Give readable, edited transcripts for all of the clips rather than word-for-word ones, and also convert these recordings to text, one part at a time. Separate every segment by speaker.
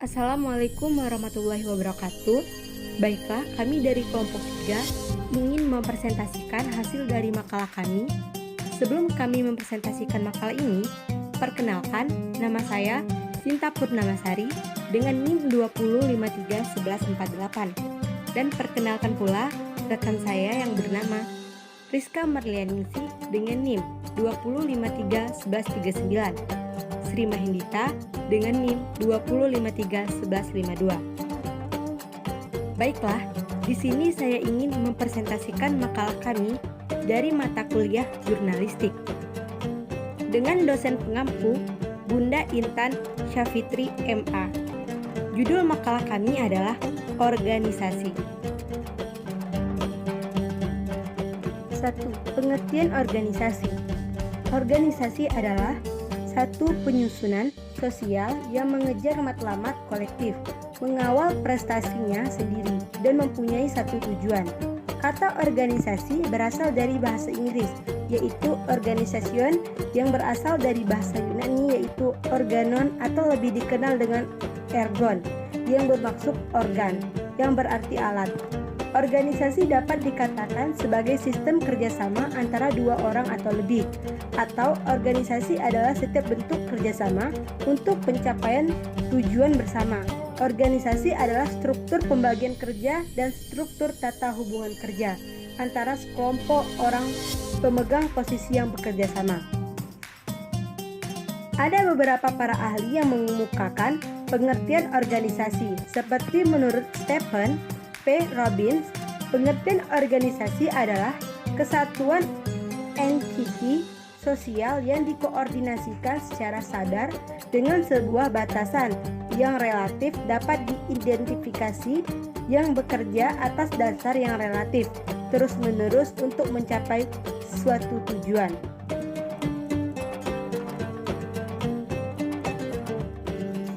Speaker 1: Assalamualaikum warahmatullahi wabarakatuh. Baiklah, kami dari kelompok 3 ingin mempresentasikan hasil dari makalah kami. Sebelum kami mempresentasikan makalah ini, perkenalkan, nama saya Sinta Purnamasari dengan NIM 20531148. Dan perkenalkan pula rekan saya yang bernama Rizka Marlianingsih dengan NIM 20531139. Sri Mahendita dengan NIM 20531152. Baiklah, di sini saya ingin mempresentasikan makalah kami dari mata kuliah jurnalistik dengan dosen pengampu Bunda Intan Syafitri MA. Judul makalah kami adalah Organisasi. 1. Pengertian organisasi. Organisasi adalah satu penyusunan sosial yang mengejar matlamat kolektif, mengawal prestasinya sendiri, dan mempunyai satu tujuan. Kata organisasi berasal dari bahasa Inggris, yaitu organisation, yang berasal dari bahasa Yunani, yaitu organon atau lebih dikenal dengan ergon, yang bermaksud organ, yang berarti alat. Organisasi dapat dikatakan sebagai sistem kerjasama antara dua orang atau lebih, atau organisasi adalah setiap bentuk kerjasama untuk pencapaian tujuan bersama. Organisasi adalah struktur pembagian kerja dan struktur tata hubungan kerja antara sekelompok orang pemegang posisi yang bekerja sama. Ada beberapa para ahli yang mengemukakan pengertian organisasi, seperti menurut Stephen P. Robbins, pengertian organisasi adalah kesatuan entiti sosial yang dikoordinasikan secara sadar dengan sebuah batasan yang relatif dapat diidentifikasi yang bekerja atas dasar yang relatif terus-menerus untuk mencapai suatu tujuan.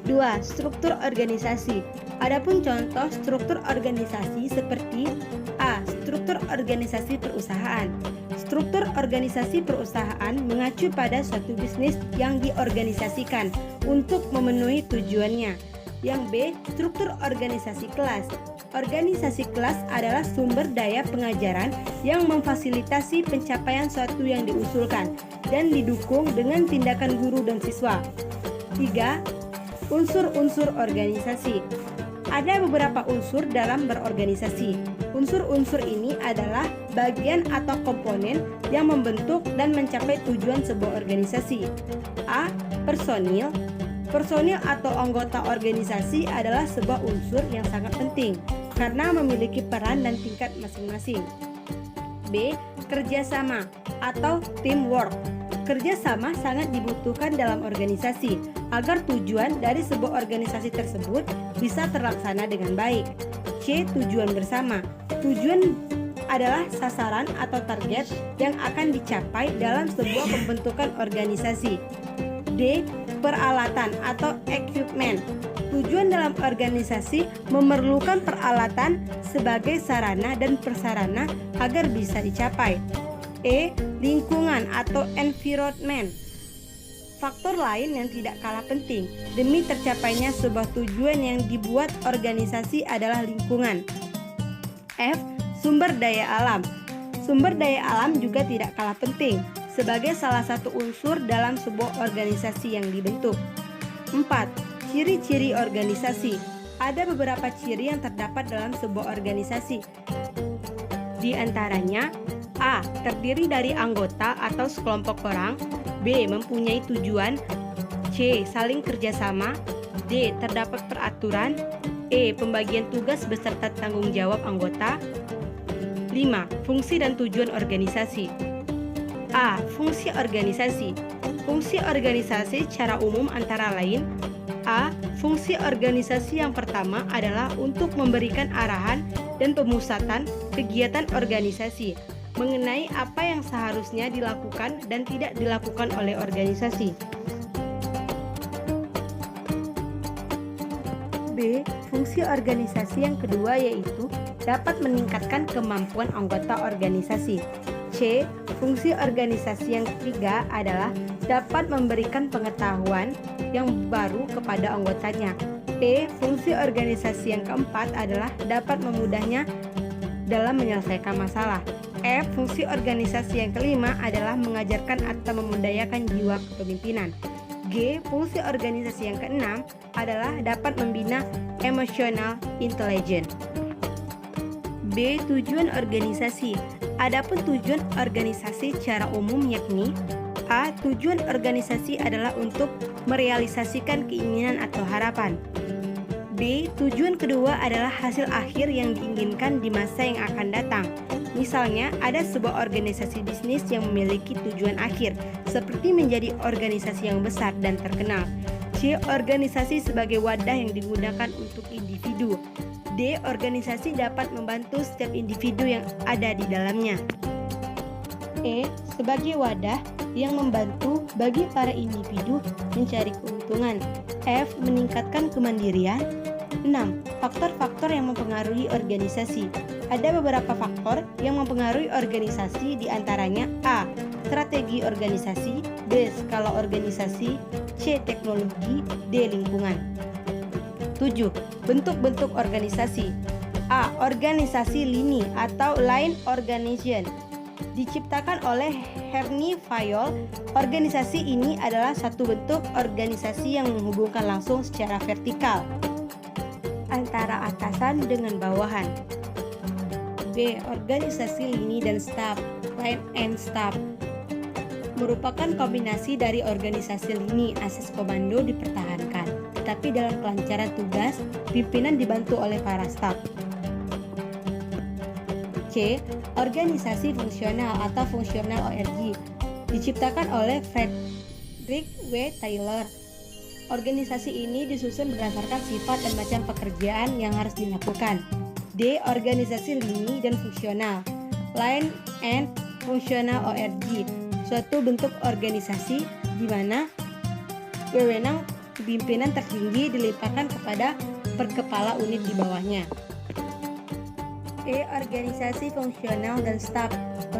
Speaker 1: 2. Struktur organisasi. Adapun contoh struktur organisasi seperti A. Struktur organisasi perusahaan. Struktur organisasi perusahaan mengacu pada suatu bisnis yang diorganisasikan untuk memenuhi tujuannya. Yang B. Struktur organisasi kelas. Organisasi kelas adalah sumber daya pengajaran yang memfasilitasi pencapaian suatu yang diusulkan dan didukung dengan tindakan guru dan siswa. 3. Unsur-unsur organisasi. Ada beberapa unsur dalam berorganisasi. Unsur-unsur ini adalah bagian atau komponen yang membentuk dan mencapai tujuan sebuah organisasi. A. Personil. Personil atau anggota organisasi adalah sebuah unsur yang sangat penting karena memiliki peran dan tingkat masing-masing. B. Kerjasama atau teamwork. Kerjasama sangat dibutuhkan dalam organisasi agar tujuan dari sebuah organisasi tersebut bisa terlaksana dengan baik. C. Tujuan bersama. Tujuan adalah sasaran atau target yang akan dicapai dalam sebuah pembentukan organisasi. D. Peralatan atau equipment. Tujuan dalam organisasi memerlukan peralatan sebagai sarana dan prasarana agar bisa dicapai. E. Lingkungan atau environment. Faktor lain yang tidak kalah penting demi tercapainya sebuah tujuan yang dibuat organisasi adalah lingkungan. F. Sumber daya alam. Sumber daya alam juga tidak kalah penting sebagai salah satu unsur dalam sebuah organisasi yang dibentuk. 4. Ciri-ciri organisasi. Ada beberapa ciri yang terdapat dalam sebuah organisasi. Di antaranya A. Terdiri dari anggota atau sekelompok orang. B. Mempunyai tujuan. C. Saling kerjasama. D. Terdapat peraturan. E. Pembagian tugas beserta tanggung jawab anggota. 5. Fungsi dan tujuan organisasi. A. Fungsi organisasi. Fungsi organisasi secara umum antara lain: A. Fungsi organisasi yang pertama adalah untuk memberikan arahan dan pemusatan kegiatan organisasi mengenai apa yang seharusnya dilakukan dan tidak dilakukan oleh organisasi. B. Fungsi organisasi yang kedua yaitu dapat meningkatkan kemampuan anggota organisasi. C. Fungsi organisasi yang ketiga adalah dapat memberikan pengetahuan yang baru kepada anggotanya. Fungsi organisasi yang keempat adalah dapat memudahnya dalam menyelesaikan masalah. Fungsi organisasi yang kelima adalah mengajarkan atau membudayakan jiwa kepemimpinan. Fungsi organisasi yang keenam adalah dapat membina emotional intelligence. Tujuan organisasi. Adapun tujuan organisasi secara umum yakni A. Tujuan organisasi adalah untuk merealisasikan keinginan atau harapan. B. Tujuan kedua adalah hasil akhir yang diinginkan di masa yang akan datang. Misalnya, ada sebuah organisasi bisnis yang memiliki tujuan akhir, seperti menjadi organisasi yang besar dan terkenal. C. Organisasi sebagai wadah yang digunakan untuk individu. D. Organisasi dapat membantu setiap individu yang ada di dalamnya. Sebagai wadah yang membantu bagi para individu mencari keuntungan. Meningkatkan kemandirian. 6. Faktor-faktor yang mempengaruhi organisasi. Ada beberapa faktor yang mempengaruhi organisasi, diantaranya A. Strategi organisasi, B. Skala organisasi, C. Teknologi, D. Lingkungan. 7. Bentuk-bentuk organisasi. A. Organisasi lini atau line organization. Diciptakan oleh Henry Fayol, organisasi ini adalah satu bentuk organisasi yang menghubungkan langsung secara vertikal antara atasan dengan bawahan. B. Organisasi lini dan staf, line and staff. Merupakan kombinasi dari organisasi lini, asas komando dipertahankan, tetapi dalam kelancaran tugas, pimpinan dibantu oleh para staf. C. Organisasi fungsional atau fungsional ORG. Diciptakan oleh Frederick W. Taylor. Organisasi ini disusun berdasarkan sifat dan macam pekerjaan yang harus dilakukan. D. Organisasi lini dan fungsional, line and functional ORG. Suatu bentuk organisasi di mana wewenang pimpinan tertinggi dilimpahkan kepada perkepala unit di bawahnya. Organisasi fungsional dan staf,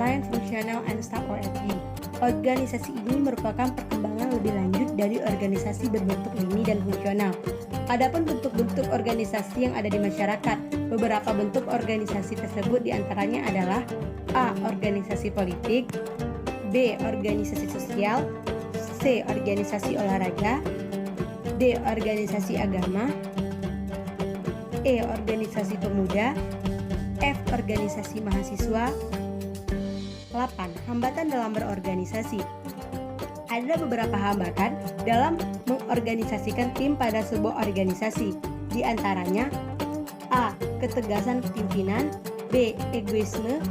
Speaker 1: line functional and staff ORG. Organisasi ini merupakan perkembangan lebih lanjut dari organisasi berbentuk lini dan fungsional. Adapun bentuk-bentuk organisasi yang ada di masyarakat, beberapa bentuk organisasi tersebut diantaranya adalah A. Organisasi politik, B. Organisasi sosial, C. Organisasi olahraga, D. Organisasi agama, E. Organisasi pemuda, F. Organisasi mahasiswa. 8. Hambatan dalam berorganisasi. Ada beberapa hambatan dalam mengorganisasikan tim pada sebuah organisasi. Di antaranya A. Ketegasan pimpinan, B. Egoisme,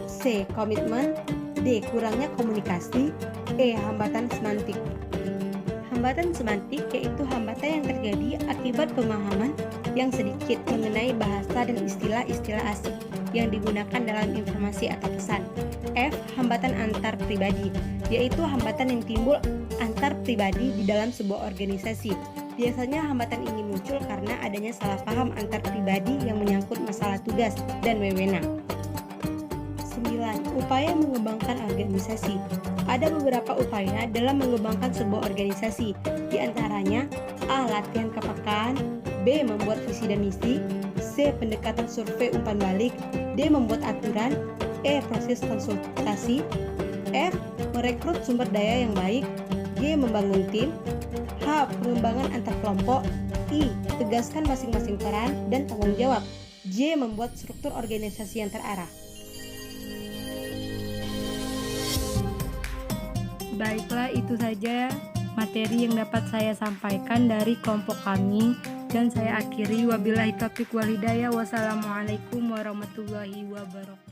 Speaker 1: C. Komitmen, D. Kurangnya komunikasi, E. Hambatan semantik. Hambatan semantik yaitu hambatan yang terjadi akibat pemahaman yang sedikit mengenai bahasa dan istilah-istilah asing yang digunakan dalam informasi atau pesan. F. Hambatan antar pribadi, yaitu hambatan yang timbul antar pribadi di dalam sebuah organisasi. Biasanya hambatan ini muncul karena adanya salah paham antar pribadi yang menyangkut masalah tugas dan wewenang. 9. Upaya mengembangkan organisasi. Ada beberapa upaya dalam mengembangkan sebuah organisasi, di antaranya A. Latihan kepekaan, B. Membuat visi dan misi, C. Pendekatan survei umpan balik, D. Membuat aturan, E. Proses konsultasi, F. Merekrut sumber daya yang baik, G. Membangun tim, H. Pengembangan antar kelompok, I. Tegaskan masing-masing peran dan tanggung jawab, J. Membuat struktur organisasi yang terarah. Baiklah, itu saja materi yang dapat saya sampaikan dari kelompok kami, dan saya akhiri. Wabillahi taufiq wal hidayah. Wassalamualaikum warahmatullahi wabarakatuh.